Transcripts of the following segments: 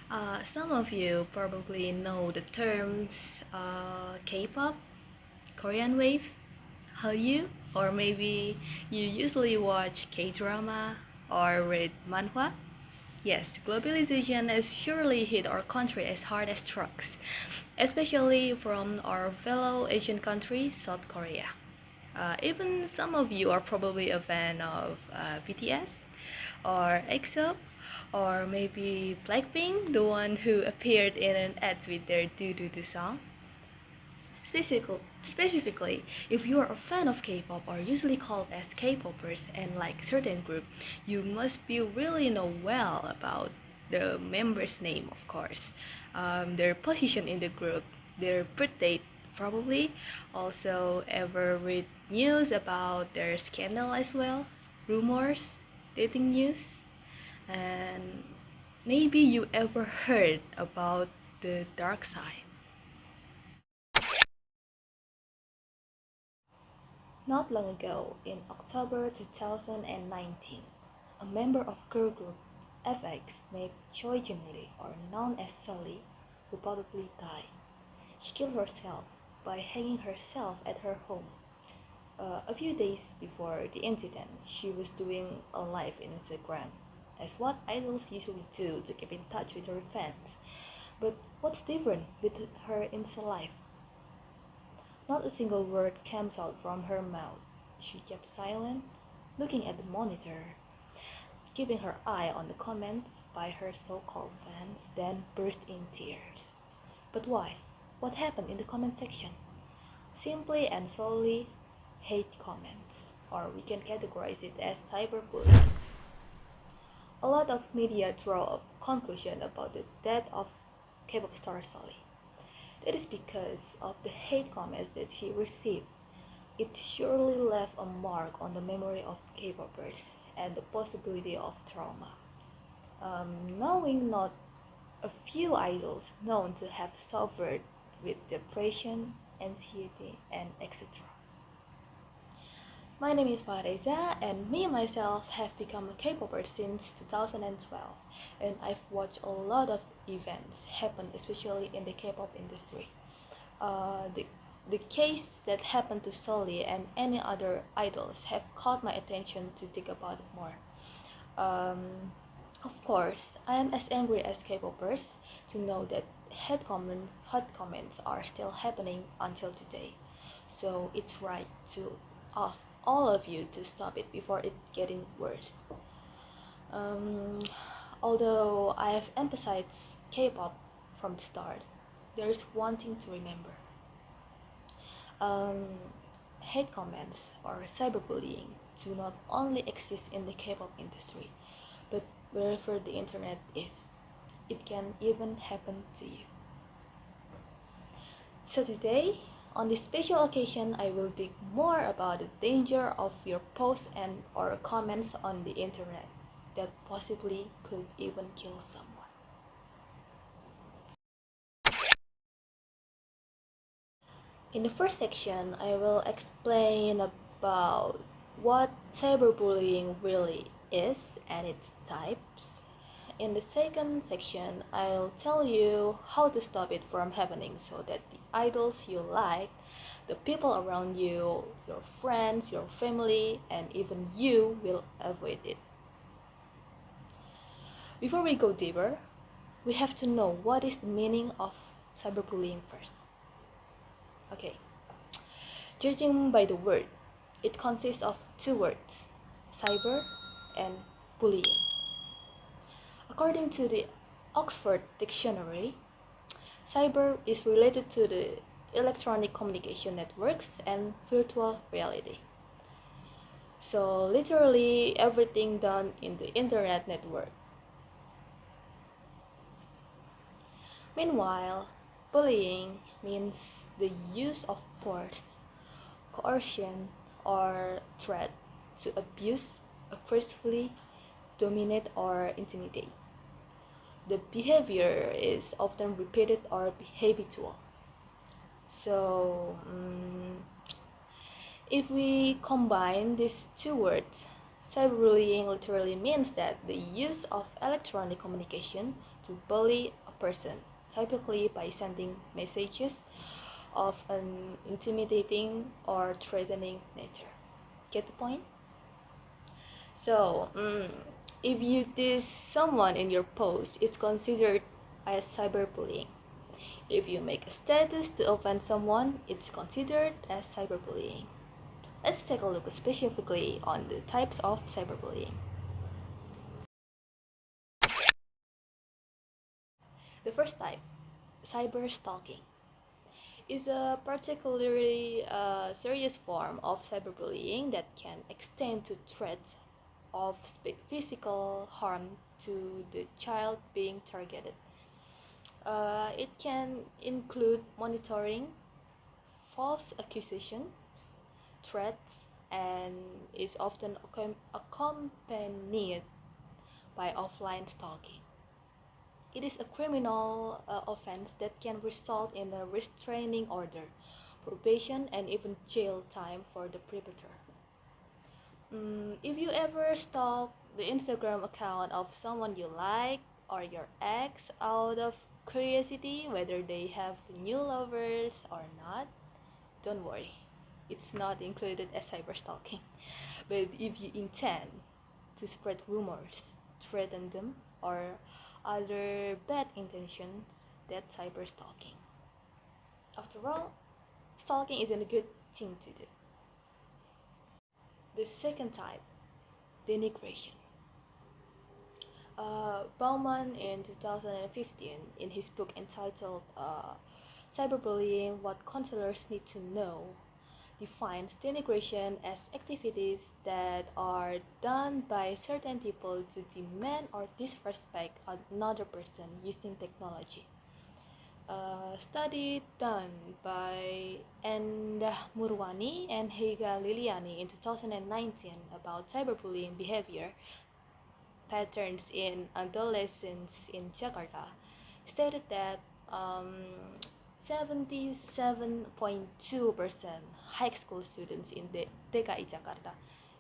Some of you probably know the terms K-pop, Korean wave, Hallyu, or maybe you usually watch K-drama or read manhwa. Yes, globalization has surely hit our country as hard as trucks, especially from our fellow Asian country, South Korea. Even some of you are probably a fan of BTS or EXO or maybe Blackpink, the one who appeared in an ad with their Do Do Do song. Specifically, if you are a fan of K-pop or usually called as K-popers and like certain group, you must be really know well about the members' name, of course, their position in the group, their birth date, probably. Also, ever read news about their scandal as well, rumors, dating news, and maybe you ever heard about the dark side. Not long ago, in October 2019, a member of girl group FX named Choi Junri, or known as Sully, reportedly died. She killed herself by hanging herself at her home. A few days before the incident, she was doing a live in Instagram, as what idols usually do to keep in touch with her fans. But what's different with her Insta life? Not a single word came out from her mouth. She kept silent, looking at the monitor, keeping her eye on the comments by her so-called fans, then burst in tears. But why? What happened in the comment section? Simply and solely hate comments, or we can categorize it as cyberbullying. A lot of media draw a conclusion about the death of K-pop star Solly. That is because of the hate comments that she received. It surely left a mark on the memory of K-popers and the possibility of trauma. Knowing not a few idols known to have suffered with depression, anxiety, and etc. My name is Reza, and me myself have become a K-popper since 2012, and I've watched a lot of events happen, especially in the K-pop industry. The case that happened to Sully and any other idols have caught my attention to think about it more. Um, of course, I am as angry as K-popers to know that hate comments are still happening until today. So it's right to ask all of you to stop it before it's getting worse. Um, Although I have emphasized K-pop from the start, there is one thing to remember. Um, Hate comments or cyberbullying do not only exist in the K-pop industry, but wherever the internet is. It can even happen to you. So today, on this special occasion, I will dig more about the danger of your posts and or comments on the internet that possibly could even kill someone. In the first section, I will explain about what cyberbullying really is and its types. In the second section, I'll tell you how to stop it from happening so that the idols you like, the people around you, your friends, your family, and even you will avoid it. Before we go deeper, we have to know what is the meaning of cyberbullying first. Okay, judging by the word, it consists of two words, cyber and bullying. According to the Oxford Dictionary, cyber is related to the electronic communication networks and virtual reality. So literally everything done in the internet network. Meanwhile, bullying means the use of force, coercion, or threat to abuse, aggressively dominate, or intimidate. The behavior is often repeated or habitual. So, if we combine these two words, cyberbullying literally means that the use of electronic communication to bully a person, typically by sending messages of an intimidating or threatening nature. Get the point? So, if you diss someone in your post, it's considered as cyberbullying. If you make a status to offend someone, it's considered as cyberbullying. Let's take a look specifically on the types of cyberbullying. The first type, cyber stalking, is a particularly serious form of cyberbullying that can extend to threats of physical harm to the child being targeted. It can include monitoring, false accusations, threats, and is often accompanied by offline stalking. It is a criminal offense that can result in a restraining order, probation, and even jail time for the perpetrator. If you ever stalk the Instagram account of someone you like or your ex out of curiosity whether they have new lovers or not, don't worry. It's not included as cyberstalking. But if you intend to spread rumors, threaten them, or other bad intentions, that's cyberstalking. After all, stalking isn't a good thing to do. The second type, denigration. Bauman in 2015, in his book entitled Cyberbullying: What Counselors Need to Know, defines denigration as activities that are done by certain people to demean or disrespect another person using technology. A study done by Endah Murwani and Heiga Liliani in 2019 about cyberbullying behavior patterns in adolescents in Jakarta stated that 77.2% high school students in the DKI Jakarta,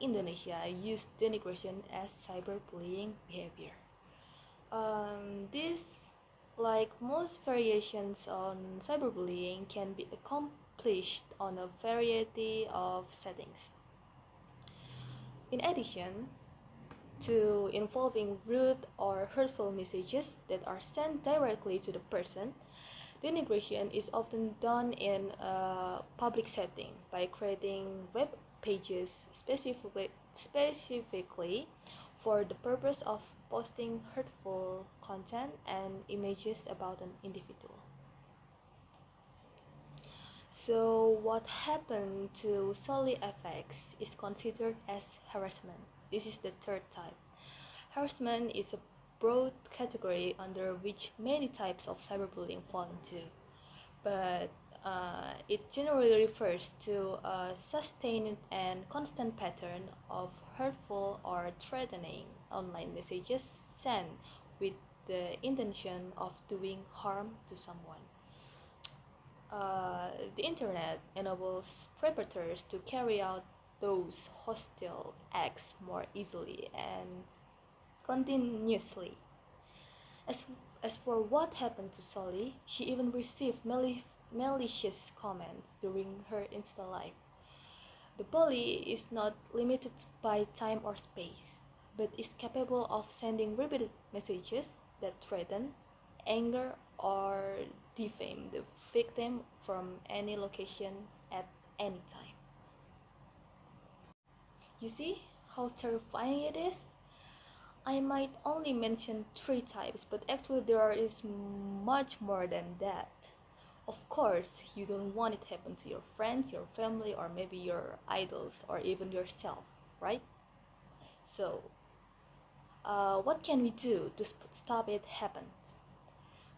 Indonesia, use denigration as cyberbullying behavior. This, like most variations on cyberbullying, can be accomplished on a variety of settings. In addition to involving rude or hurtful messages that are sent directly to the person, denigration is often done in a public setting by creating web pages specifically for the purpose of posting hurtful content and images about an individual. So what happened to solely FX is considered as harassment. This is the third type. Harassment is a broad category under which many types of cyberbullying fall into, but it generally refers to a sustained and constant pattern of hurtful or threatening online messages sent with the intention of doing harm to someone. The internet enables perpetrators to carry out those hostile acts more easily and continuously. As, as for what happened to Solly, she even received malicious comments during her Insta live. The bully is not limited by time or space, but is capable of sending repeated messages that threaten, anger, or defame the victim from any location at any time. You see how terrifying it is? I might only mention three types, but actually there is much more than that. Of course, you don't want it to happen to your friends, your family, or maybe your idols, or even yourself, right? So, what can we do to stop it happen?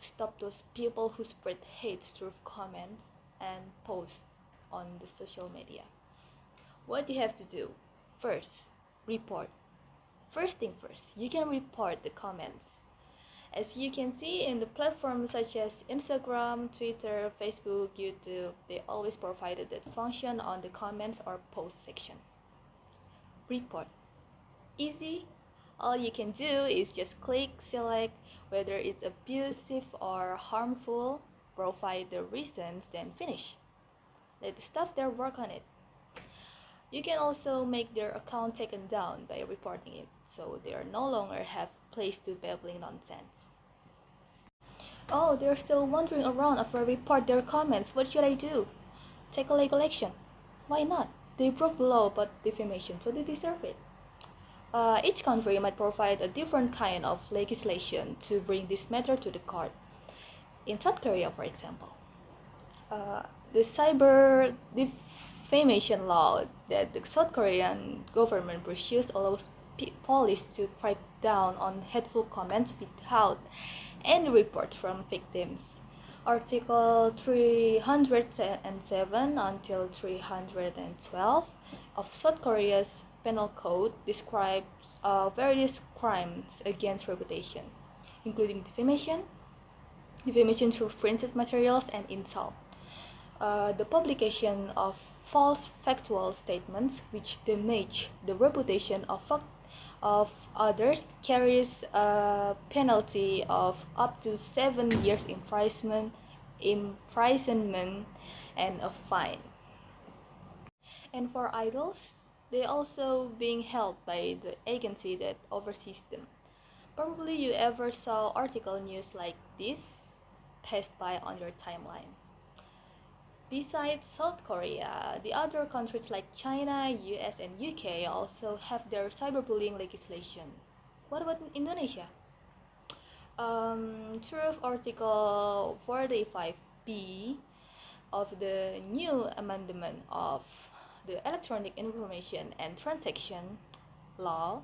To stop those people who spread hate through comments and posts on the social media? What you have to do? First, report. First thing first, you can report the comments. As you can see in the platforms such as Instagram, Twitter, Facebook, YouTube, they always provided that function on the comments or post section. Report. Easy, All you can do is just click select whether it's abusive or harmful, provide the reasons, then finish. Let the staff there work on it. You can also make their account taken down by reporting it, so they are no longer have place to babbling nonsense. Oh, they're still wandering around after I report their comments. What should I do? Take a legal action. Why not? They broke the law about defamation, so they deserve it. Each country might provide a different kind of legislation to bring this matter to the court. In South Korea, for example, uh, the cyber defamation law that the South Korean government pursues allows police to crack down on hateful comments without any reports from victims. Article 307 until 312 of South Korea's Penal Code describes various crimes against reputation, including defamation, defamation through printed materials, and insult. The publication of false factual statements which damage the reputation of others carries a penalty of up to 7 years imprisonment and a fine. And for idols, they also being held by the agency that oversees them. Probably you ever saw article news like this passed by on your timeline. Besides South Korea, the other countries like China, US, and UK also have their cyberbullying legislation. What about Indonesia? Through Article 45B of the new amendment of the Electronic Information and Transaction Law,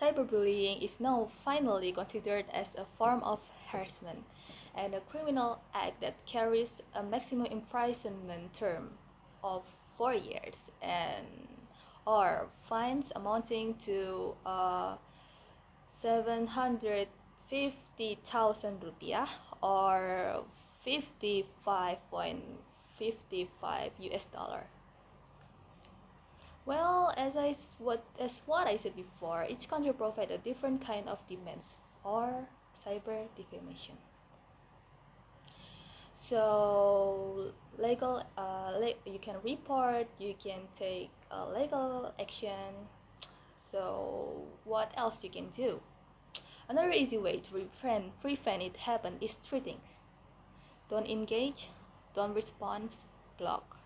cyberbullying is now finally considered as a form of harassment and a criminal act that carries a maximum imprisonment term of 4 years and or fines amounting to 750,000 rupiah or 55.55 US dollar. Well, as what I said before, each country provides a different kind of demands for cyber defamation. So you can report, you can take legal action. So what else you can do? Another easy way to prevent it happen is three things. Don't engage, don't respond, block.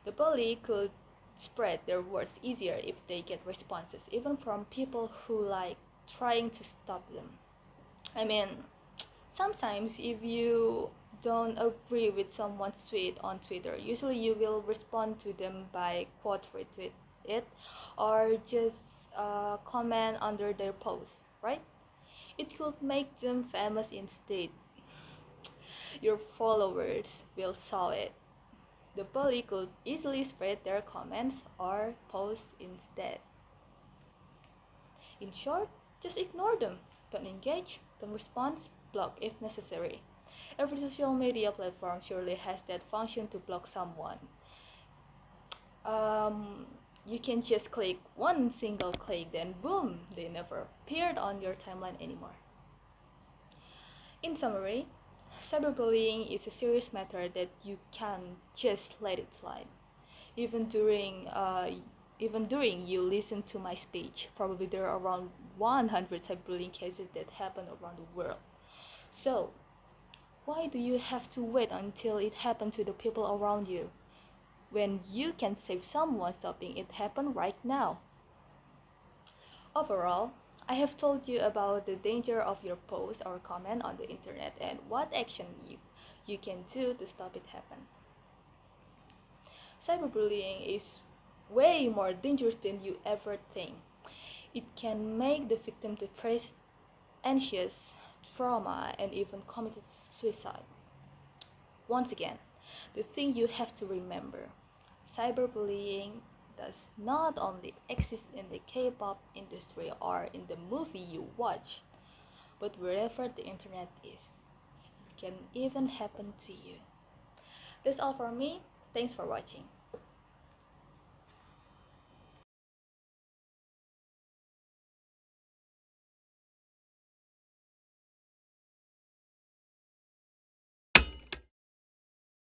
The bully could spread their words easier if they get responses, even from people who like trying to stop them. I mean, sometimes if you don't agree with someone's tweet on Twitter, usually you will respond to them by quote retweet it or just comment under their post, right? It could make them famous instead. Your followers will saw it. The bully could easily spread their comments or posts instead. In short, just ignore them. Don't engage, don't respond, block if necessary. Every social media platform surely has that function to block someone. You can just click one single click, then boom, they never appeared on your timeline anymore. In summary, cyberbullying is a serious matter that you can't just let it slide. Even during you listen to my speech, probably there are around 100 cyberbullying cases that happen around the world. So, why do you have to wait until it happens to the people around you, when you can save someone stopping it happen right now? Overall, I have told you about the danger of your post or comment on the internet and what action you can do to stop it happen. Cyberbullying is way more dangerous than you ever think. It can make the victim depressed, anxious, trauma, and even commit suicide. Once again, the thing you have to remember, cyberbullying does not only exist in the K-pop industry or in the movie you watch, but wherever the internet is. It can even happen to you. That's all for me. Thanks for watching.